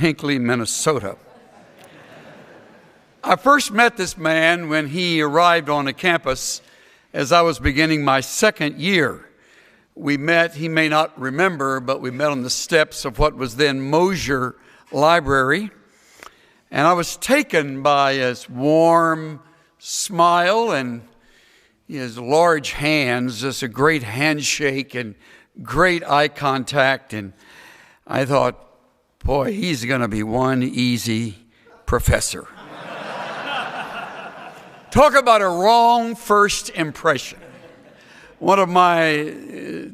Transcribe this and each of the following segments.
Hinckley, Minnesota. I first met this man when he arrived on the campus as I was beginning my second year. We met, he may not remember, but we met on the steps of what was then Mosier Library. And I was taken by his warm smile and his large hands, just a great handshake and great eye contact. And I thought, boy, he's going to be one easy professor. Talk about a wrong first impression. One of my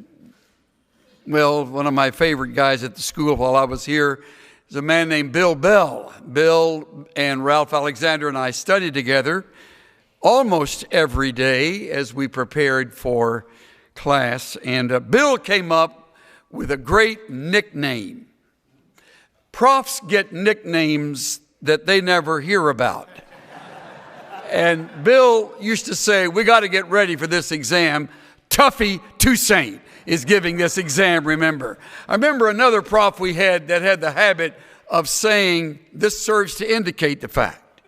favorite guys at the school while I was here is a man named Bill Bell. Bill and Ralph Alexander and I studied together almost every day as we prepared for class. And Bill came up with a great nickname. Profs get nicknames that they never hear about. And Bill used to say, we got to get ready for this exam. Tuffy Toussaint is giving this exam, remember. I remember another prof we had that had the habit of saying, this serves to indicate the fact.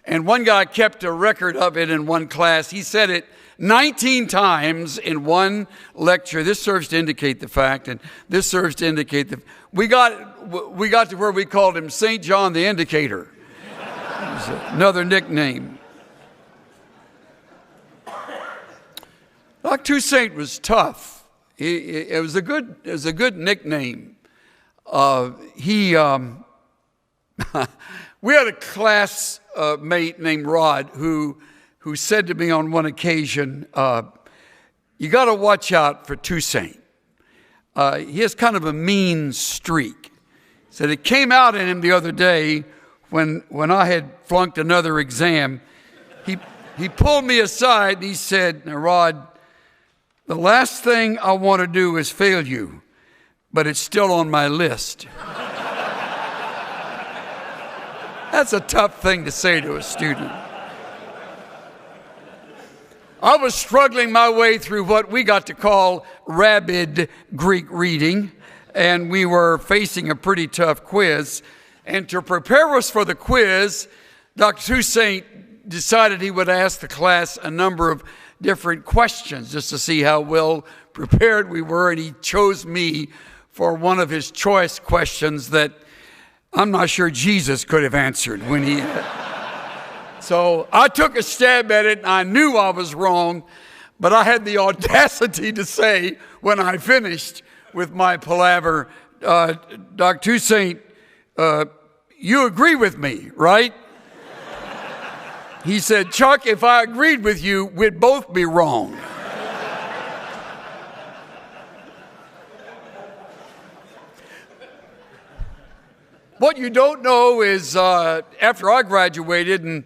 And one guy kept a record of it in one class. He said it 19 times in one lecture. This serves to indicate the fact, and this serves to indicate the... We got to where we called him St. John the Indicator. Another nickname. Dr. Toussaint was tough. It was a good nickname. We had a classmate named Rod who said to me on one occasion, you got to watch out for Toussaint. He has kind of a mean streak. He said it came out in him the other day when I had flunked another exam. He pulled me aside and he said, now, Rod, the last thing I want to do is fail you, but it's still on my list. That's a tough thing to say to a student. I was struggling my way through what we got to call rabid Greek reading, and we were facing a pretty tough quiz. And to prepare us for the quiz, Dr. Toussaint decided he would ask the class a number of different questions just to see how well prepared we were, and he chose me for one of his choice questions that I'm not sure Jesus could have answered when he... So I took a stab at it, and I knew I was wrong, but I had the audacity to say when I finished with my palaver, Dr. Toussaint, you agree with me, right? He said, Chuck, if I agreed with you, we'd both be wrong. What you don't know is after I graduated and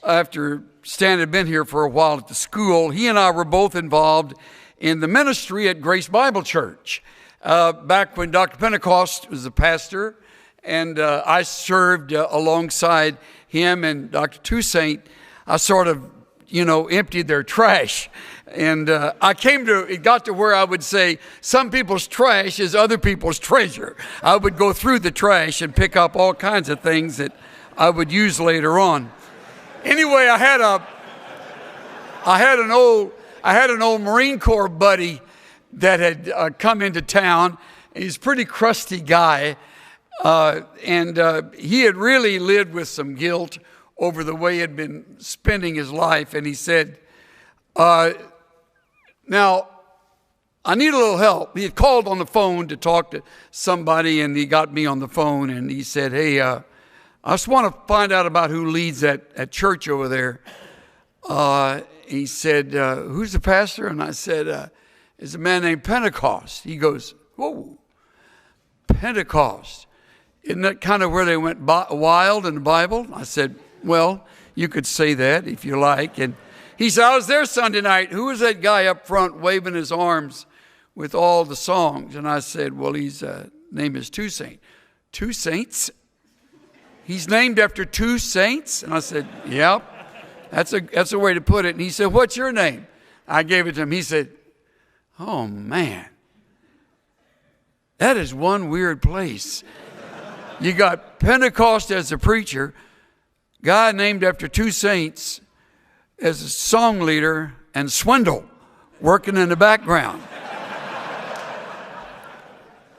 after Stan had been here for a while at the school, he and I were both involved in the ministry at Grace Bible Church. Back when Dr. Pentecost was the pastor, and I served alongside him and Dr. Toussaint, I sort of, emptied their trash. And it got to where I would say, some people's trash is other people's treasure. I would go through the trash and pick up all kinds of things that I would use later on. Anyway, I had an old Marine Corps buddy that had come into town. He's a pretty crusty guy, and he had really lived with some guilt over the way he had been spending his life. And he said, now, I need a little help. He had called on the phone to talk to somebody, and he got me on the phone, and he said, hey, I just want to find out about who leads that church over there. He said, who's the pastor? And I said, it's a man named Pentecost. He goes, whoa, Pentecost. Isn't that kind of where they went wild in the Bible? I said, well, you could say that if you like. And he said, I was there Sunday night. Who was that guy up front waving his arms with all the songs? And I said, well, his name is Toussaint. Two saints? He's named after two saints? And I said, yep, that's a way to put it. And he said, what's your name? I gave it to him. He said, oh, man, that is one weird place. You got Pentecost as a preacher, guy named after two saints as a song leader, and Swindoll working in the background.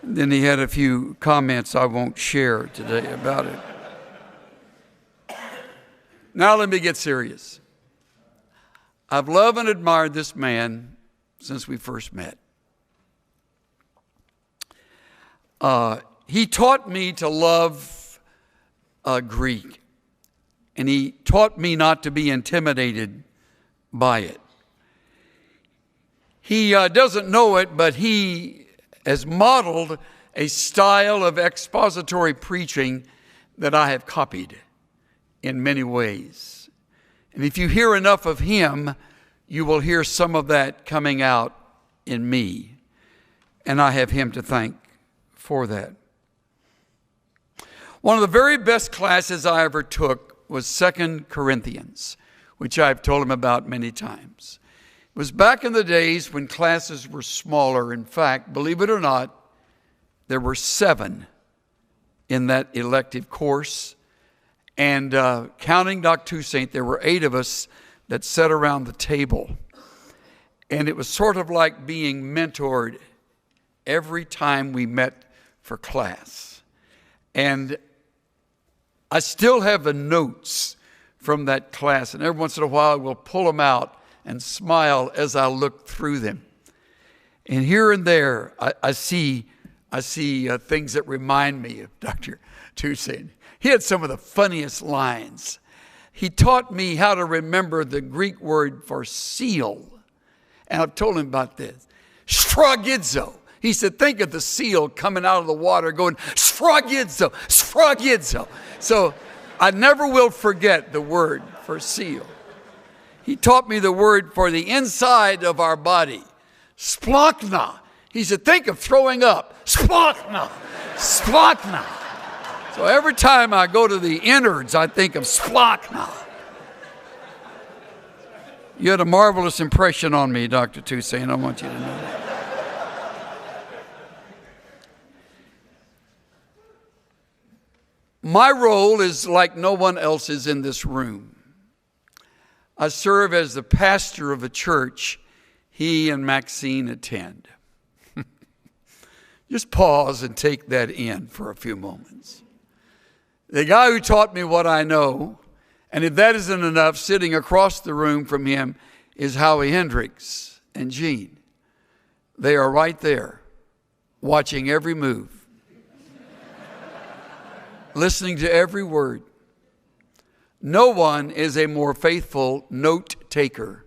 Then he had a few comments I won't share today about it. Now let me get serious. I've loved and admired this man since we first met. He taught me to love Greek, and he taught me not to be intimidated by it. He doesn't know it, but he has modeled a style of expository preaching that I have copied in many ways. And if you hear enough of him, you will hear some of that coming out in me. And I have him to thank for that. One of the very best classes I ever took was 2 Corinthians, which I've told him about many times. It was back in the days when classes were smaller. In fact, believe it or not, there were 7 in that elective course. And counting Dr. Toussaint, there were 8 of us that sat around the table. And it was sort of like being mentored every time we met for class. And I still have the notes from that class. And every once in a while, we'll pull them out and smile as I look through them. And here and there, I see things that remind me of Dr. Toussaint. He had some of the funniest lines. He taught me how to remember the Greek word for seal. And I've told him about this. Sphragidzo. He said, think of the seal coming out of the water going, sphragidzo, sphragidzo. So I never will forget the word for seal. He taught me the word for the inside of our body, splachna. He said, think of throwing up, splachna, splachna. So every time I go to the innards, I think of splachna. You had a marvelous impression on me, Dr. Toussaint. I want you to know that. My role is like no one else's in this room. I serve as the pastor of a church he and Maxine attend. Just pause and take that in for a few moments. The guy who taught me what I know, and if that isn't enough, sitting across the room from him is Howie Hendricks and Gene. They are right there, watching every move, listening to every word. No one is a more faithful note taker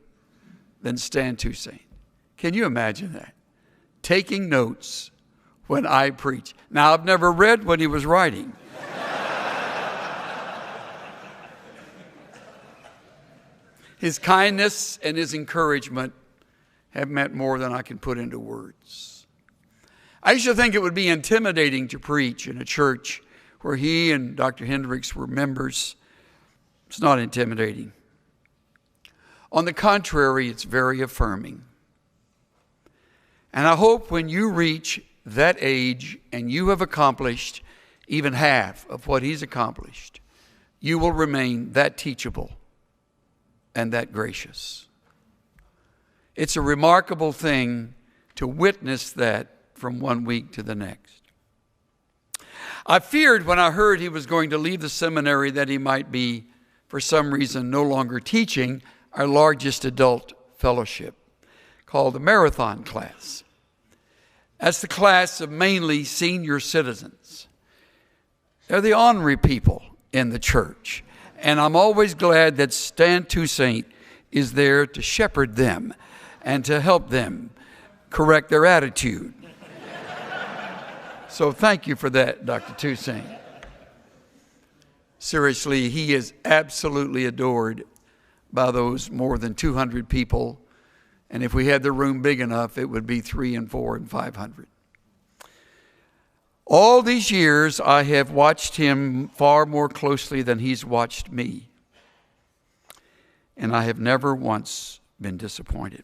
than Stan Toussaint. Can you imagine that? Taking notes when I preach. Now, I've never read what he was writing. His kindness and his encouragement have meant more than I can put into words. I used to think it would be intimidating to preach in a church where he and Dr. Hendricks were members. It's not intimidating. On the contrary, it's very affirming. And I hope when you reach that age and you have accomplished even half of what he's accomplished, you will remain that teachable and that gracious. It's a remarkable thing to witness that from one week to the next. I feared when I heard he was going to leave the seminary that he might be, for some reason, no longer teaching our largest adult fellowship, called the Marathon class. That's the class of mainly senior citizens. They're the ornery people in the church. And I'm always glad that Stan Toussaint is there to shepherd them and to help them correct their attitude. So thank you for that, Dr. Toussaint. Seriously, he is absolutely adored by those more than 200 people. And if we had the room big enough, it would be 300 and 400 and 500. All these years, I have watched him far more closely than he's watched me. And I have never once been disappointed.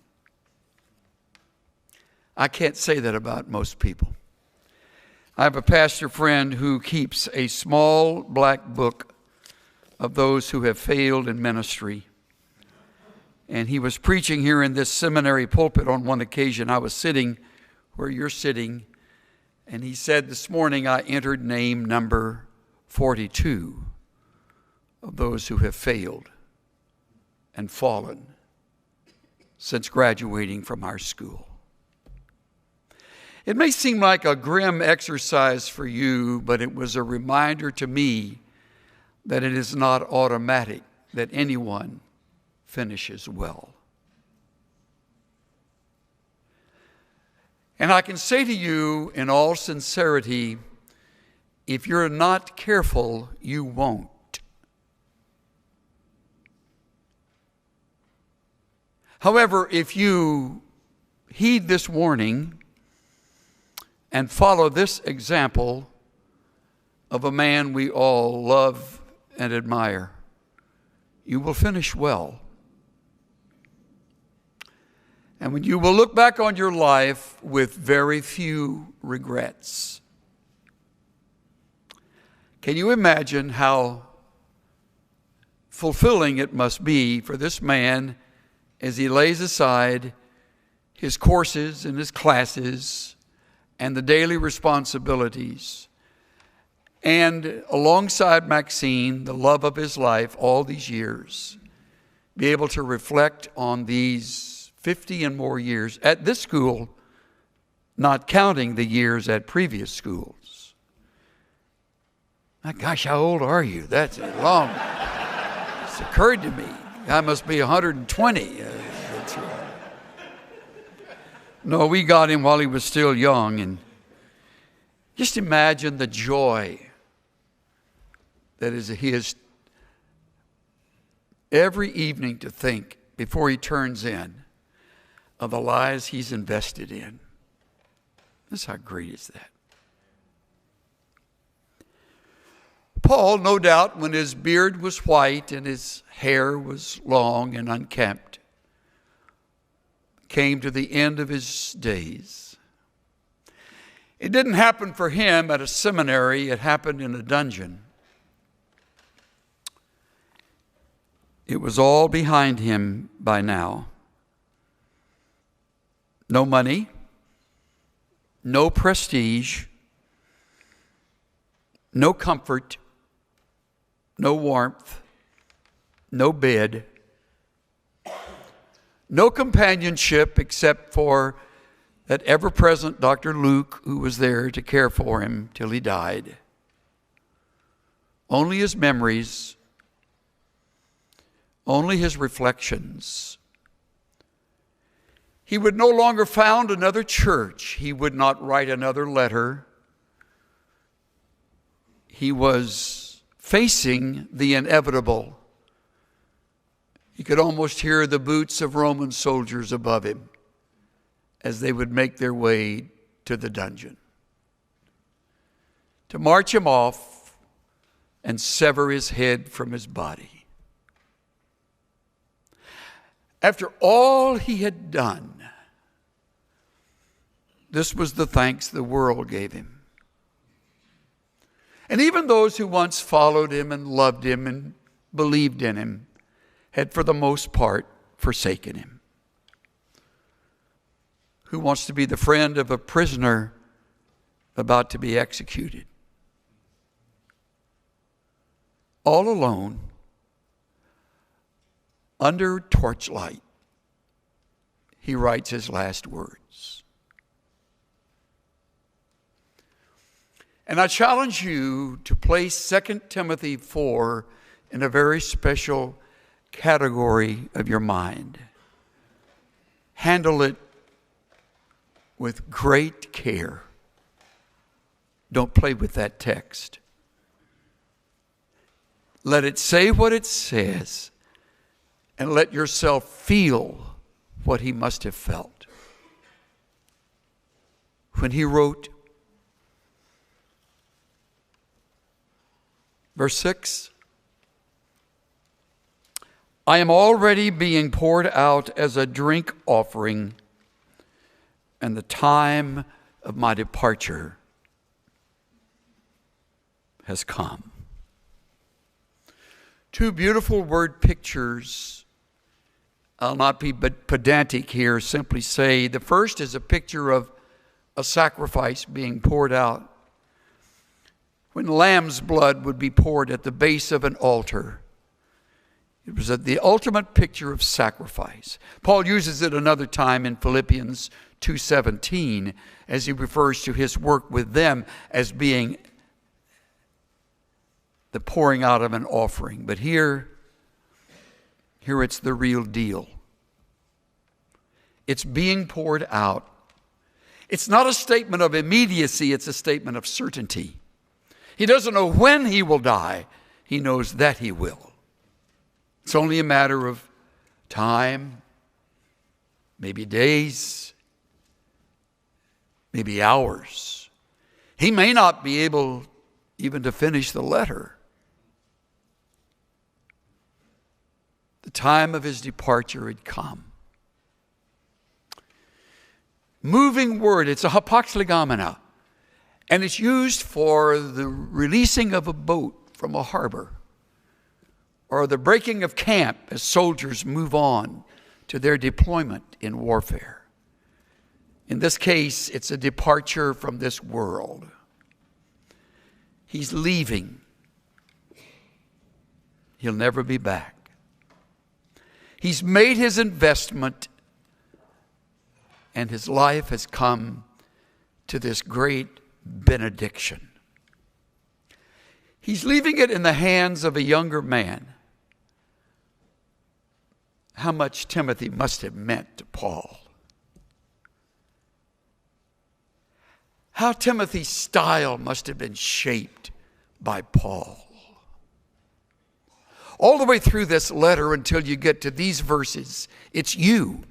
I can't say that about most people. I have a pastor friend who keeps a small black book of those who have failed in ministry. And he was preaching here in this seminary pulpit on one occasion. I was sitting where you're sitting, and he said, this morning I entered name number 42 of those who have failed and fallen since graduating from our school. It may seem like a grim exercise for you, but it was a reminder to me that it is not automatic that anyone finishes well. And I can say to you in all sincerity, if you're not careful, you won't. However, if you heed this warning and follow this example of a man we all love and admire, you will finish well. And when you will look back on your life with very few regrets. Can you imagine how fulfilling it must be for this man as he lays aside his courses and his classes and the daily responsibilities, and alongside Maxine, the love of his life all these years, be able to reflect on these 50 and more years at this school, not counting the years at previous schools. My gosh, how old are you? That's a long. It's occurred to me. I must be 120. No, we got him while he was still young. And just imagine the joy that is his every evening to think before he turns in of the lives he's invested in. That's how great is that. Paul, no doubt, when his beard was white and his hair was long and unkempt, came to the end of his days. It didn't happen for him at a seminary. It happened in a dungeon. It was all behind him by now. No money, no prestige, no comfort, no warmth, no bed, no companionship except for that ever-present Dr. Luke, who was there to care for him till he died. Only his memories, only his reflections. He would no longer found another church. He would not write another letter. He was facing the inevitable. He could almost hear the boots of Roman soldiers above him as they would make their way to the dungeon to march him off and sever his head from his body. After all he had done, this was the thanks the world gave him. And even those who once followed him and loved him and believed in him had for the most part forsaken him. Who wants to be the friend of a prisoner about to be executed? All alone, under torchlight, he writes his last words. And I challenge you to place 2 Timothy 4 in a very special category of your mind. Handle it with great care. Don't play with that text. Let it say what it says, and let yourself feel what he must have felt when he wrote, verse 6, I am already being poured out as a drink offering, and the time of my departure has come. Two beautiful word pictures. I'll not be pedantic here, simply say the first is a picture of a sacrifice being poured out. When lamb's blood would be poured at the base of an altar, it was the ultimate picture of sacrifice. Paul uses it another time in Philippians 2:17 as he refers to his work with them as being the pouring out of an offering. But here it's the real deal. It's being poured out. It's not a statement of immediacy, it's a statement of certainty. He doesn't know when he will die. He knows that he will. It's only a matter of time, maybe days, maybe hours. He may not be able even to finish the letter. The time of his departure had come. Moving word, it's a hapaxlegomena, and it's used for the releasing of a boat from a harbor or the breaking of camp as soldiers move on to their deployment in warfare. In this case, it's a departure from this world. He's leaving. He'll never be back. He's made his investment, and his life has come to this great benediction. He's leaving it in the hands of a younger man. How much Timothy must have meant to Paul. How Timothy's style must have been shaped by Paul. All the way through this letter until you get to these verses, it's you,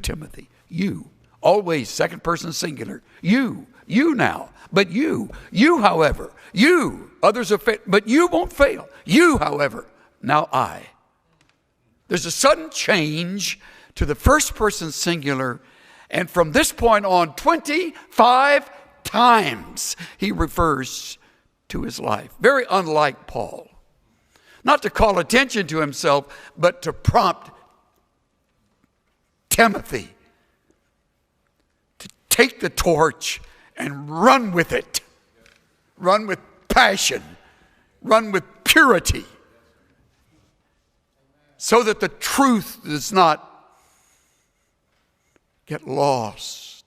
Timothy, you. Always second person singular. You now, but you, however, you, others have failed, but you won't fail. You, however, now I. There's a sudden change to the first person singular, and from this point on, 25 times he refers to his life. Very unlike Paul. Not to call attention to himself, but to prompt Timothy to take the torch and run with it. Run with passion. Run with purity. So that the truth does not get lost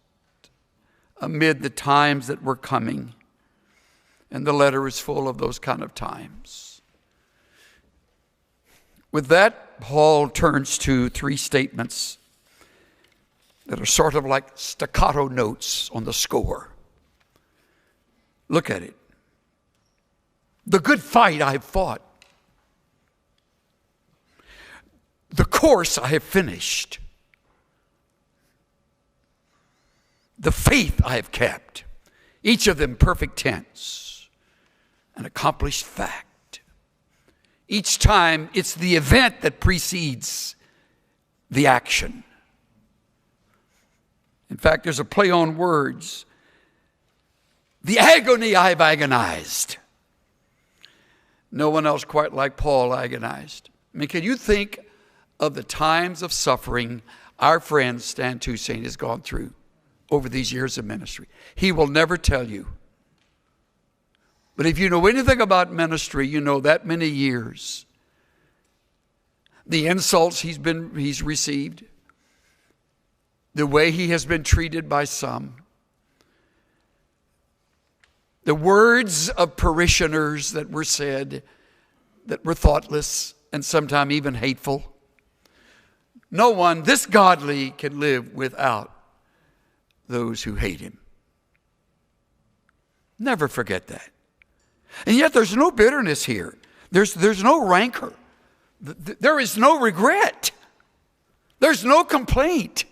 amid the times that were coming. And the letter is full of those kind of times. With that, Paul turns to three statements that are sort of like staccato notes on the score. Look at it. The good fight I have fought. The course I have finished. The faith I have kept. Each of them perfect tense. An accomplished fact. Each time it's the event that precedes the action. In fact, there's a play on words. The agony I've agonized. No one else quite like Paul agonized. I mean, can you think of the times of suffering our friend Stan Toussaint has gone through over these years of ministry? He will never tell you. But if you know anything about ministry, you know that many years, the insults he's received, the way he has been treated by some, the words of parishioners that were said that were thoughtless and sometimes even hateful. No one this godly can live without those who hate him. Never forget that. And yet there's no bitterness here. There's no rancor. There is no regret. There's no complaint.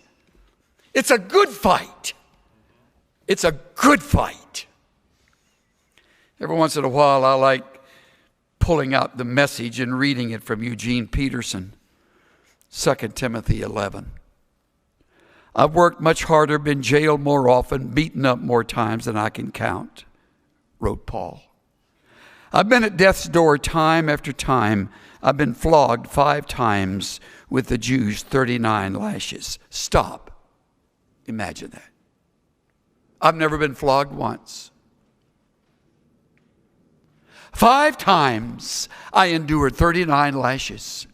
It's a good fight. It's a good fight. Every once in a while I like pulling out the Message and reading it from Eugene Peterson. 2 Timothy 11. I've worked much harder, been jailed more often, beaten up more times than I can count, wrote Paul. I've been at death's door time after time. I've been flogged 5 times with the Jews, 39 lashes. Stop. Imagine that. I've never been flogged once. 5 times I endured 39 lashes.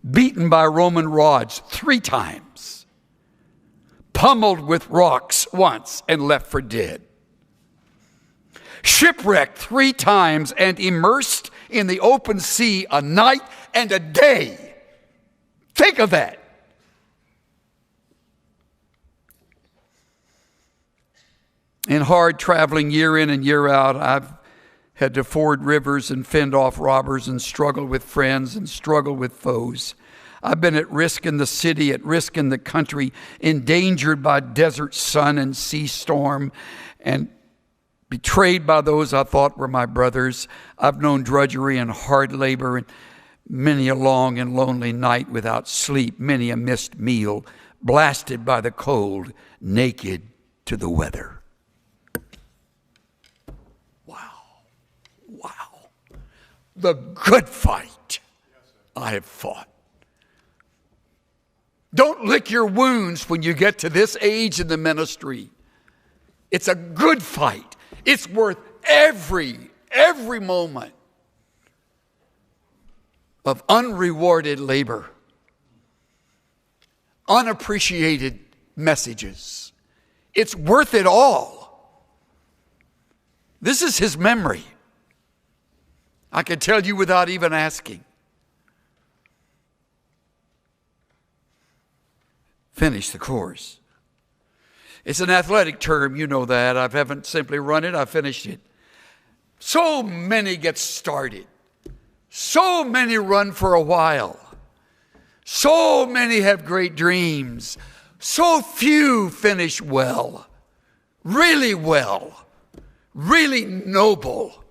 Beaten by Roman rods 3 times. Pummeled with rocks once and left for dead. Shipwrecked 3 times and immersed in the open sea a night and a day. Think of that. In hard traveling year in and year out, I've had to ford rivers and fend off robbers and struggle with friends and struggle with foes. I've been at risk in the city, at risk in the country, endangered by desert sun and sea storm, and betrayed by those I thought were my brothers. I've known drudgery and hard labor and many a long and lonely night without sleep, many a missed meal, blasted by the cold, naked to the weather. Wow. The good fight I have fought. Don't lick your wounds when you get to this age in the ministry. It's a good fight. It's worth every moment of unrewarded labor, unappreciated messages. It's worth it all. This is his memory. I can tell you without even asking. Finish the course. It's an athletic term, you know that. I haven't simply run it, I finished it. So many get started. So many run for a while. So many have great dreams. So few finish well, really noble,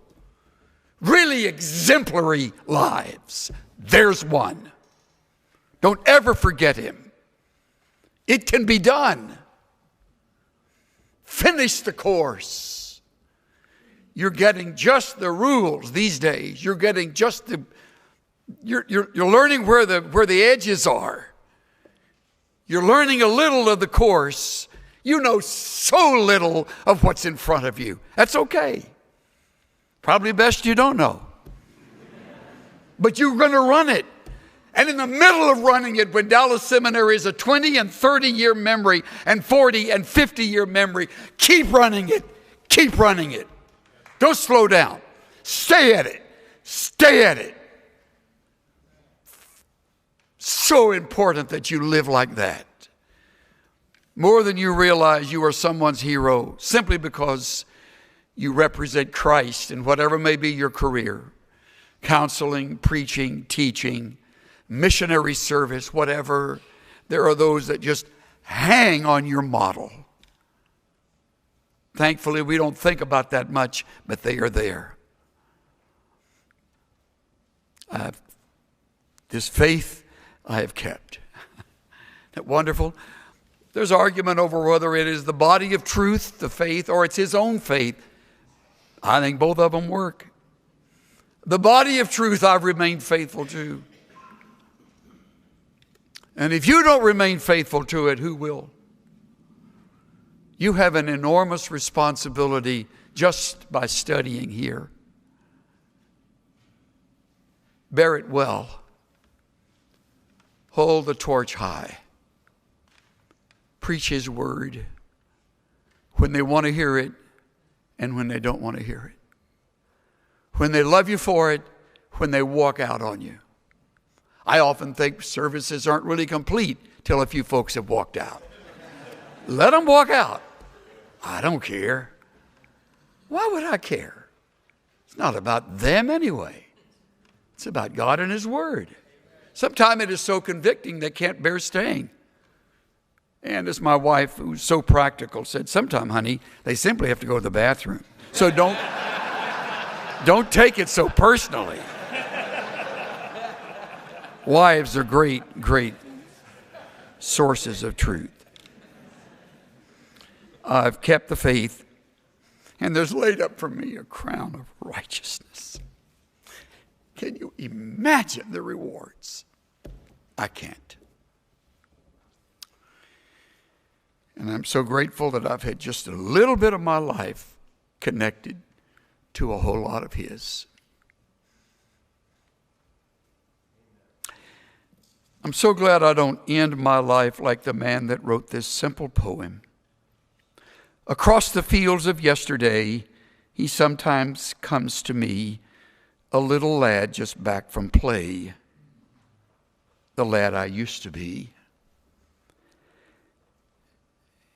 really exemplary lives. There's one. Don't ever forget him. It can be done. Finish the course. You're getting just the rules these days. You're getting just the, you're learning where the edges are. You're learning a little of the course. You know so little of what's in front of you. That's okay. Probably best you don't know. But you're going to run it. And in the middle of running it, when Dallas Seminary is a 20 and 30-year memory and 40 and 50-year memory, keep running it. Keep running it. Don't slow down. Stay at it. Stay at it. So important that you live like that. More than you realize, you are someone's hero simply because you represent Christ in whatever may be your career. Counseling, preaching, teaching, missionary service, whatever. There are those that just hang on your model. Thankfully, we don't think about that much, but they are there. This faith I have kept. Isn't that wonderful? There's argument over whether it is the body of truth, the faith, or it's his own faith. I think both of them work. The body of truth I've remained faithful to. And if you don't remain faithful to it, who will? You have an enormous responsibility just by studying here. Bear it well. Hold the torch high. Preach his word when they want to hear it and when they don't want to hear it. When they love you for it, when they walk out on you. I often think services aren't really complete till a few folks have walked out. Let them walk out. I don't care. Why would I care? It's not about them anyway. It's about God and his word. Sometimes it is so convicting they can't bear staying. And as my wife, who's so practical, said, sometime, honey, they simply have to go to the bathroom. So don't take it so personally. Wives are great sources of truth. I've kept the faith. and there's laid up for me a crown of righteousness. Can you imagine the rewards? I can't. And I'm so grateful that I've had just a little bit of my life connected to a whole lot of his. I'm so glad I don't end my life like the man that wrote this simple poem. Across the fields of yesterday, he sometimes comes to me, a little lad just back from play, the lad I used to be.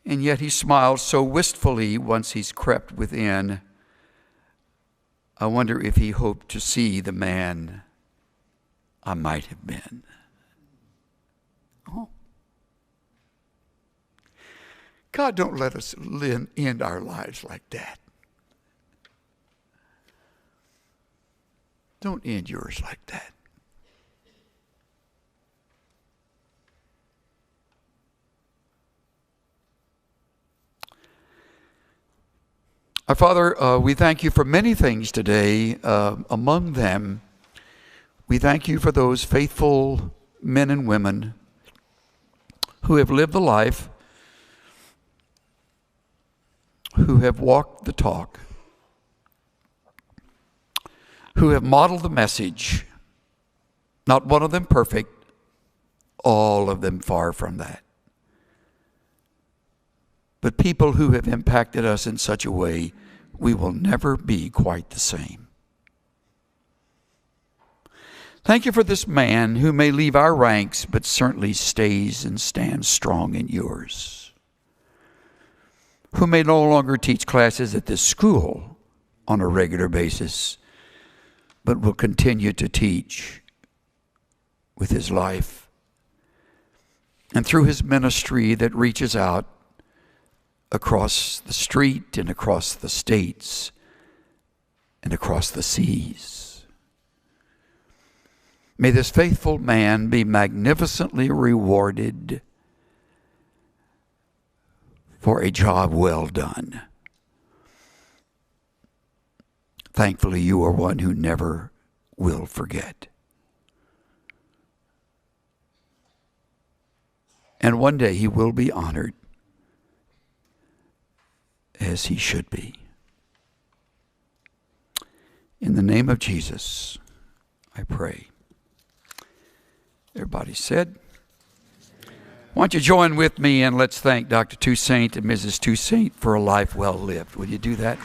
And yet he smiles so wistfully once he's crept within. I wonder if he hoped to see the man I might have been. Oh. God, don't let us end our lives like that. Don't end yours like that. Our Father, we thank you for many things today. Among them, we thank you for those faithful men and women who have lived the life, who have walked the talk, who have modeled the message, not one of them perfect, all of them far from that. But people who have impacted us in such a way, we will never be quite the same. Thank you for this man who may leave our ranks, but certainly stays and stands strong in yours. Who may no longer teach classes at this school on a regular basis, but will continue to teach with his life and through his ministry that reaches out across the street and across the states and across the seas. May this faithful man be magnificently rewarded for a job well done. Thankfully, you are one who never will forget. And one day he will be honored as he should be. In the name of Jesus, I pray. Everybody said, why don't you join with me and let's thank Dr. Toussaint and Mrs. Toussaint for a life well lived. Will you do that?